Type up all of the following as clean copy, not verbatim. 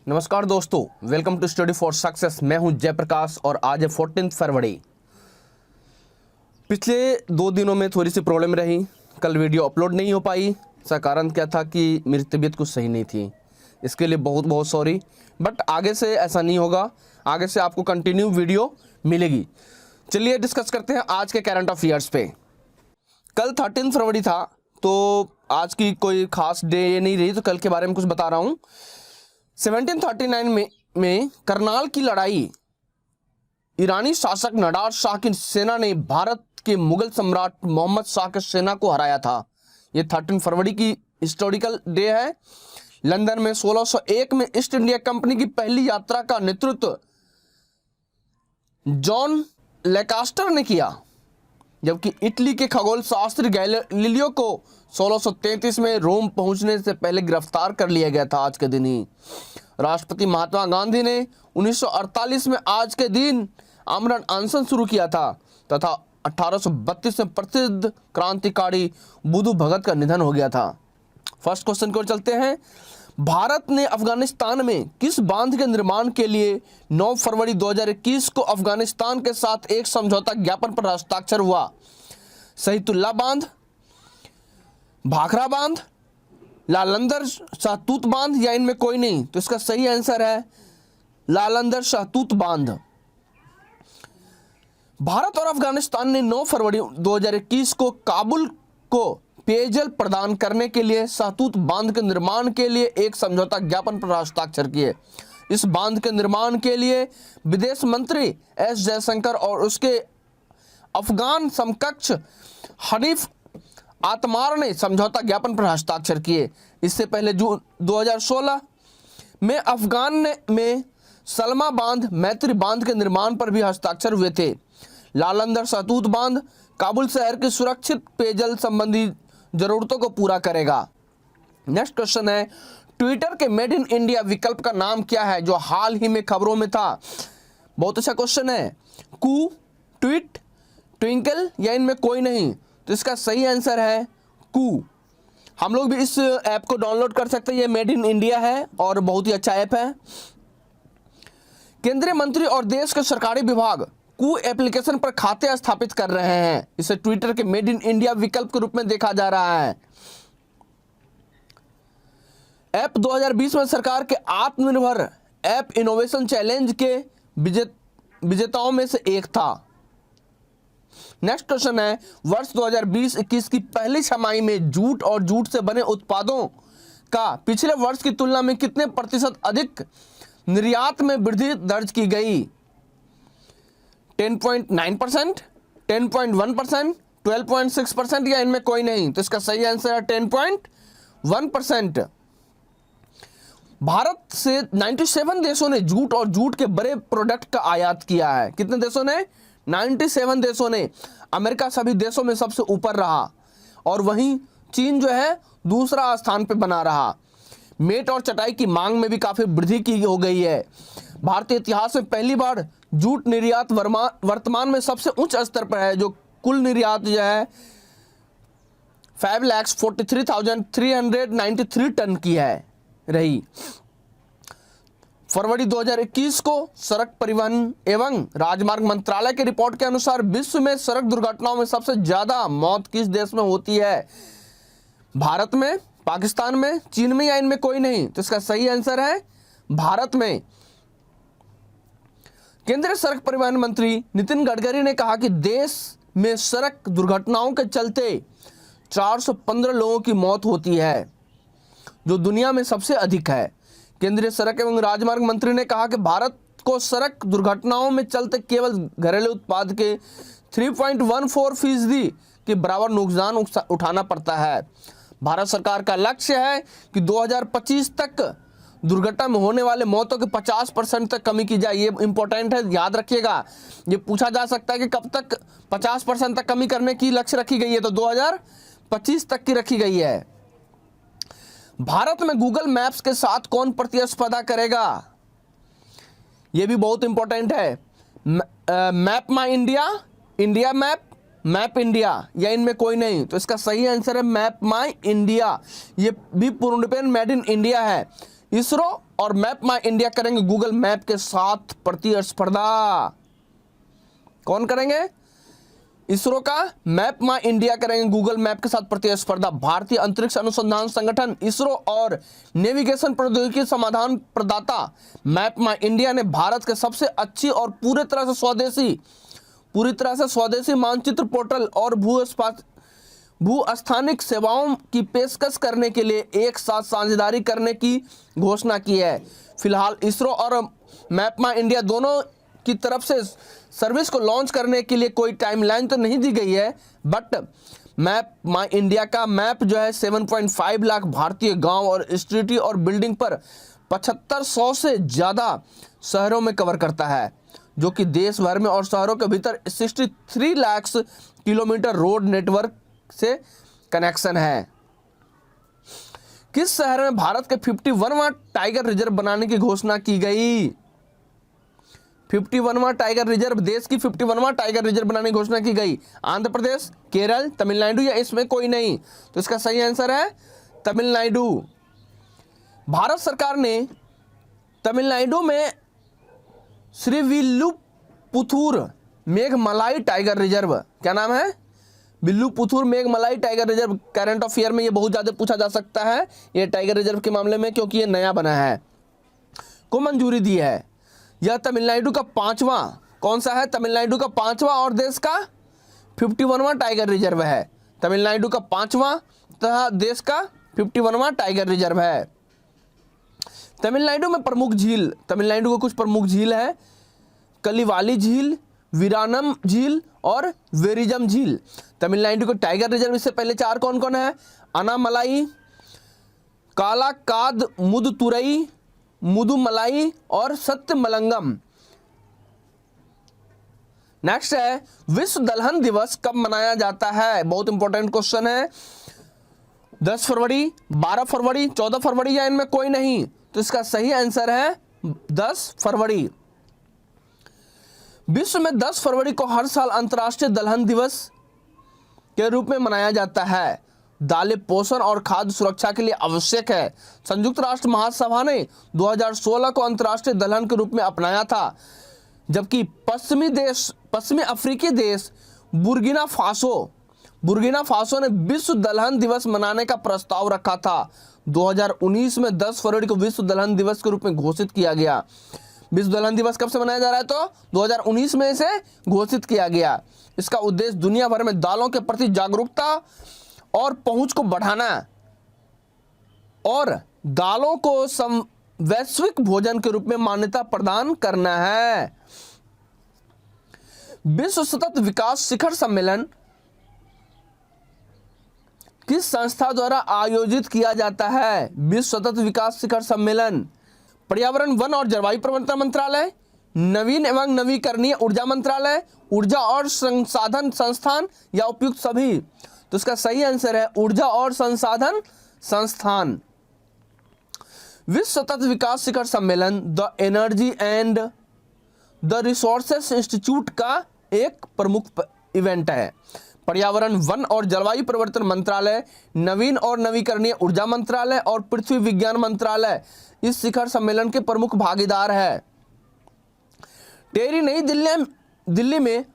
नमस्कार दोस्तों, welcome to study for success. मैं हूं जयप्रकाश और आज है 14 फरवरी। पिछले 2 दिनों में थोड़ी सी प्रॉब्लम रही, कल वीडियो अपलोड नहीं हो पाई। इसका कारण क्या था कि मेरी तबीयत कुछ सही नहीं थी, इसके लिए बहुत बहुत सॉरी। बट आगे से ऐसा नहीं होगा, आगे से आपको कंटिन्यू वीडियो मिलेगी। चलिए डिस्कस करते हैं आज के करंट अफेयर्स पे। कल 13 फरवरी था, तो आज की कोई खास डे नहीं रही, तो कल के बारे में कुछ बता रहा हूँ। 1739 में करनाल की लड़ाई, ईरानी शासक नादिर शाह की सेना ने भारत के मुगल सम्राट मोहम्मद शाह की सेना को हराया था। ये 13 फरवरी की हिस्टोरिकल डे है। लंदन में 1601 में ईस्ट इंडिया कंपनी की पहली यात्रा का नेतृत्व जॉन लैकास्टर ने किया, जबकि इटली के खगोल शास्त्री गैलीलियो को 1633 में रोम पहुंचने से पहले गिरफ्तार कर लिया गया था। आज के दिन ही राष्ट्रपति महात्मा गांधी ने 1948 में आज के दिन आमरण अनशन शुरू किया था तथा 1832 में प्रसिद्ध क्रांतिकारी बुद्धू भगत का निधन हो गया था। फर्स्ट क्वेश्चन को चलते हैं। भारत ने अफगानिस्तान में किस बांध के निर्माण के लिए 9 फरवरी 2021 को अफगानिस्तान के साथ एक समझौता ज्ञापन पर हस्ताक्षर हुआ? शहीदुल्ला बांध, भाखड़ा बांध, लालंदर शाहतूत बांध या इनमें कोई नहीं? तो इसका सही आंसर है लालंदर शाहतूत बांध। भारत और अफगानिस्तान ने 9 फरवरी 2021 को काबुल को पेयजल प्रदान करने के लिए शाहतूत बांध के निर्माण के लिए एक समझौता ज्ञापन पर हस्ताक्षर किए। इस बांध के निर्माण के लिए विदेश मंत्री एस जयशंकर और उसके अफगान समकक्ष हनीफ आतमार ने समझौता ज्ञापन पर हस्ताक्षर किए। इससे पहले जून 2016 में अफगान में सलमा बांध, मैत्री बांध के निर्माण पर भी हस्ताक्षर हुए थे। लालंदर शाहतूत बांध काबुल शहर के सुरक्षित पेयजल संबंधी जरूरतों को पूरा करेगा। नेक्स्ट क्वेश्चन है, ट्विटर के मेड इन इंडिया विकल्प का नाम क्या है जो हाल ही में खबरों में था? बहुत अच्छा क्वेश्चन है। कू, ट्वीट, ट्विंकल या इनमें कोई नहीं? तो इसका सही आंसर है कू। हम लोग भी इस ऐप को डाउनलोड कर सकते हैं, ये मेड इन इंडिया है और बहुत ही अच्छा ऐप है। केंद्रीय मंत्री और देश के सरकारी विभाग कू एप्लीकेशन पर खाते स्थापित कर रहे हैं। इसे ट्विटर के मेड इन इंडिया विकल्प के रूप में देखा जा रहा है। ऐप 2020 में सरकार के आत्मनिर्भर ऐप इनोवेशन चैलेंज के विजेताओं में से एक था। नेक्स्ट क्वेश्चन है, वर्ष 2020-21 की पहली छमाही में जूट और जूट से बने उत्पादों का पिछले वर्ष की तुलना में कितने प्रतिशत अधिक निर्यात में वृद्धि दर्ज की गई? 10.9%, 10.1%, 12.6% या इनमें कोई नहीं? तो इसका सही आंसर है 10.1%। भारत से 97 देशों ने जूट और जूट के बड़े प्रोडक्ट का आयात किया है। कितने देशों ने? 97 देशों ने। अमेरिका सभी देशों में सबसे ऊपर रहा और वहीं चीन जो है दूसरा स्थान पर बना रहा। मेट और चटाई की मांग में भी काफी वृद्धि की हो गई है। भारतीय इतिहास में पहली बार जूट निर्यात वर्तमान में सबसे उच्च स्तर पर है, जो कुल निर्यात जो है 5,43,393 टन की है रही। फरवरी 2021 को सड़क परिवहन एवं राजमार्ग मंत्रालय की रिपोर्ट के अनुसार विश्व में सड़क दुर्घटनाओं में सबसे ज्यादा मौत किस देश में होती है? भारत में, पाकिस्तान में, चीन में या इनमें कोई नहीं? तो इसका सही आंसर है भारत में। केंद्रीय सड़क परिवहन मंत्री नितिन गडकरी ने कहा कि देश में सड़क दुर्घटनाओं के चलते 415 लोगों की मौत होती है, जो दुनिया में सबसे अधिक है। केंद्रीय सड़क एवं राजमार्ग मंत्री ने कहा कि भारत को सड़क दुर्घटनाओं में चलते केवल घरेलू उत्पाद के 3.14% के बराबर नुकसान उठाना पड़ता है। भारत सरकार का लक्ष्य है कि 2025 तक दुर्घटना में होने वाले मौतों के 50% तक कमी की जाए। ये इंपॉर्टेंट है, याद रखिएगा। ये पूछा जा सकता है कि कब तक 50% तक कमी करने की लक्ष्य रखी गई है, तो 2025 तक की रखी गई है। भारत में गूगल मैप्स के साथ कौन प्रतिस्पर्धा करेगा? ये भी बहुत इंपॉर्टेंट है। Map my India, India map, map India या इनमें कोई नहीं? तो इसका सही आंसर है मैप माई इंडिया। ये भी पूर्ण रूपेण मेड इन इंडिया है। इसरो और मैप माई इंडिया करेंगे गूगल मैप के साथ प्रतिस्पर्धा। कौन करेंगे? इसरो का मैप माई इंडिया करेंगे गूगल मैप के साथ प्रतिस्पर्धा। भारतीय अंतरिक्ष अनुसंधान संगठन इसरो और नेविगेशन प्रौद्योगिकी समाधान प्रदाता मैप माई इंडिया ने भारत के सबसे अच्छी और पूरी तरह से स्वदेशी मानचित्र पोर्टल और भूस्थानिक सेवाओं की पेशकश करने के लिए एक साथ साझेदारी करने की घोषणा की है। फिलहाल इसरो और मैप माई इंडिया दोनों की तरफ से सर्विस को लॉन्च करने के लिए कोई टाइमलाइन तो नहीं दी गई है, बट मैप माई इंडिया का मैप जो है 7.5 लाख भारतीय गांव और स्ट्रीट और बिल्डिंग पर 7500 से ज़्यादा शहरों में कवर करता है, जो कि देश भर में और शहरों के भीतर 63 लाख किलोमीटर रोड नेटवर्क से कनेक्शन है। किस शहर में भारत के 51वां टाइगर रिजर्व बनाने की घोषणा की गई? 51वां टाइगर रिजर्व, देश की 51वां टाइगर रिजर्व बनाने की घोषणा की गई। आंध्र प्रदेश, केरल, तमिलनाडु या इसमें कोई नहीं? तो इसका सही आंसर है तमिलनाडु। भारत सरकार ने तमिलनाडु में श्रीविल्लुपुथूर मेघमलाई टाइगर रिजर्व, क्या नाम है? विल्लुपुथूर Meghamalai tiger reserve, current affair में ये बहुत ज़्यादा पूछा जा सकता है ये टाइगर रिजर्व के मामले में, क्योंकि ये नया बना है, को मंजूरी दी है। यह तमिलनाडु का 5वां, कौन सा है? तमिलनाडु का 5वां और देश का 51वां टाइगर रिजर्व है। तमिलनाडु का 5वां तथा देश का 51वां टाइगर रिजर्व है। तमिलनाडु में प्रमुख झील, तमिलनाडु को कुछ प्रमुख झील है, कलिवाली झील, वीरानम झील और वेरिजम झील। तमिलनाडु को टाइगर रिजर्व इससे पहले 4 कौन कौन है? अनामलाई, कालाकाद मुदुतुरई, मुदुमलाई और सत्यमलंगम। नेक्स्ट है विश्व दलहन दिवस कब मनाया जाता है? बहुत इंपॉर्टेंट क्वेश्चन है। 10 फरवरी, 12 फरवरी, 14 फरवरी या इनमें कोई नहीं? तो इसका सही आंसर है 10 फरवरी। विश्व में 10 फरवरी को हर साल अंतर्राष्ट्रीय दलहन दिवस के रूप में मनाया जाता है। दालें पोषण और खाद्य सुरक्षा के लिए आवश्यक है। संयुक्त राष्ट्र महासभा ने 2016 को अंतर्राष्ट्रीय दलहन के रूप में अपनाया था, जबकि पश्चिमी अफ्रीकी देश बुर्किना फासो ने विश्व दलहन दिवस मनाने का प्रस्ताव रखा था। 2019 में 10 फरवरी को विश्व दलहन दिवस के रूप में घोषित किया गया। विश्व दलहन दिवस कब से मनाया जा रहा है? तो 2019 में इसे घोषित किया गया। इसका उद्देश्य दुनिया भर में दालों के प्रति जागरूकता और पहुंच को बढ़ाना और दालों को वैश्विक भोजन के रूप में मान्यता प्रदान करना है। विश्व सतत विकास शिखर सम्मेलन किस संस्था द्वारा आयोजित किया जाता है? विश्व सतत विकास शिखर सम्मेलन पर्यावरण, वन और जलवायु परिवर्तन मंत्रालय, नवीन एवं नवीकरणीय ऊर्जा मंत्रालय, ऊर्जा और संसाधन संस्थान या उपयुक्त सभी? तो इसका सही आंसर है ऊर्जा और संसाधन संस्थान। विश्व सतत विकास शिखर सम्मेलन the energy and the resources institute का एक प्रमुख इवेंट है। पर्यावरण, वन और जलवायु परिवर्तन मंत्रालय, नवीन और नवीकरणीय ऊर्जा मंत्रालय और पृथ्वी विज्ञान मंत्रालय इस शिखर सम्मेलन के प्रमुख भागीदार है। टेरी नई दिल्ली में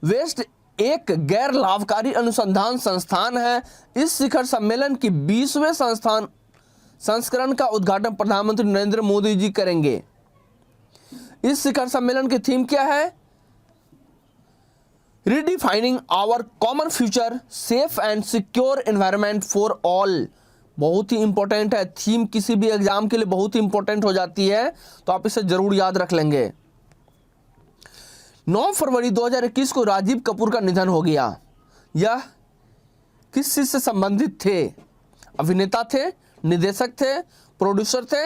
वेस्ट एक गैर लाभकारी अनुसंधान संस्थान है। इस शिखर सम्मेलन की 20वें संस्करण का उद्घाटन प्रधानमंत्री नरेंद्र मोदी जी करेंगे। इस शिखर सम्मेलन की थीम क्या है? Redefining our common future, safe and secure environment for all. बहुत ही इंपॉर्टेंट है, थीम किसी भी एग्जाम के लिए बहुत ही इंपॉर्टेंट हो जाती है, तो आप इसे जरूर याद रख लेंगे। 9 फरवरी 2021 को राजीव कपूर का निधन हो गया। यह किस चीज से संबंधित थे? अभिनेता थे, निर्देशक थे, प्रोड्यूसर थे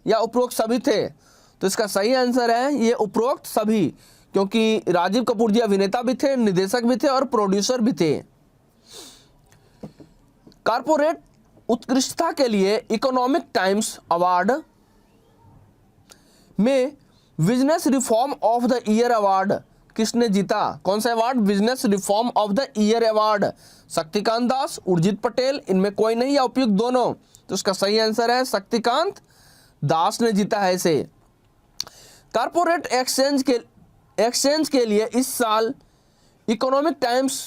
या उपरोक्त सभी थे? तो इसका सही आंसर है ये उपरोक्त सभी, क्योंकि राजीव कपूर जी अभिनेता भी थे, निर्देशक भी थे और प्रोड्यूसर भी थे। कारपोरेट उत्कृष्टता के लिए इकोनॉमिक टाइम्स अवार्ड में business reform of the year award किसने जीता? कौन सा award? Business reform of the year award. Shaktikanta Das, Urjit Patel, इनमें कोई नहीं या उपयुक्त दोनों? तो उसका सही आंसर है शक्तिकांत दास ने जीता है इसे। कारपोरेट एक्सचेंज के लिए इस साल इकोनॉमिक टाइम्स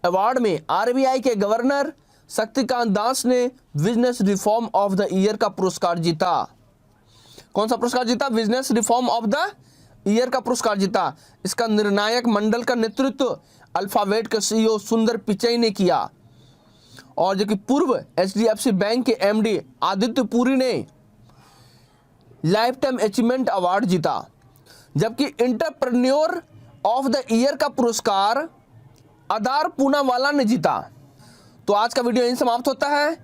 अवार्ड में आरबीआई के गवर्नर शक्तिकांत दास ने business reform of the year का पुरस्कार जीता। कौन सा पुरस्कार जीता? Business reform of the year का पुरस्कार जीता। इसका निर्णायक मंडल का नेतृत्व अल्फाबेट के सीईओ सुंदर पिचई ने किया और जो कि पूर्व एचडीएफसी बैंक के एमडी आदित्य पुरी ने लाइफ टाइम अचीवमेंट अवार्ड जीता, जबकि एंटरप्रेन्योर ऑफ द ईयर का पुरस्कार अदार पूनावाला ने जीता। तो आज का वीडियो यहीं समाप्त होता है।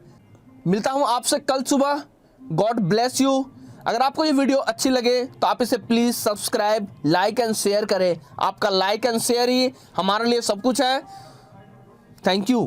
मिलता हूं आपसे कल सुबह। God bless you. अगर आपको ये वीडियो अच्छी लगे तो आप इसे please subscribe, like and share करें। आपका लाइक एंड शेयर ही हमारे लिए सब कुछ है। Thank you.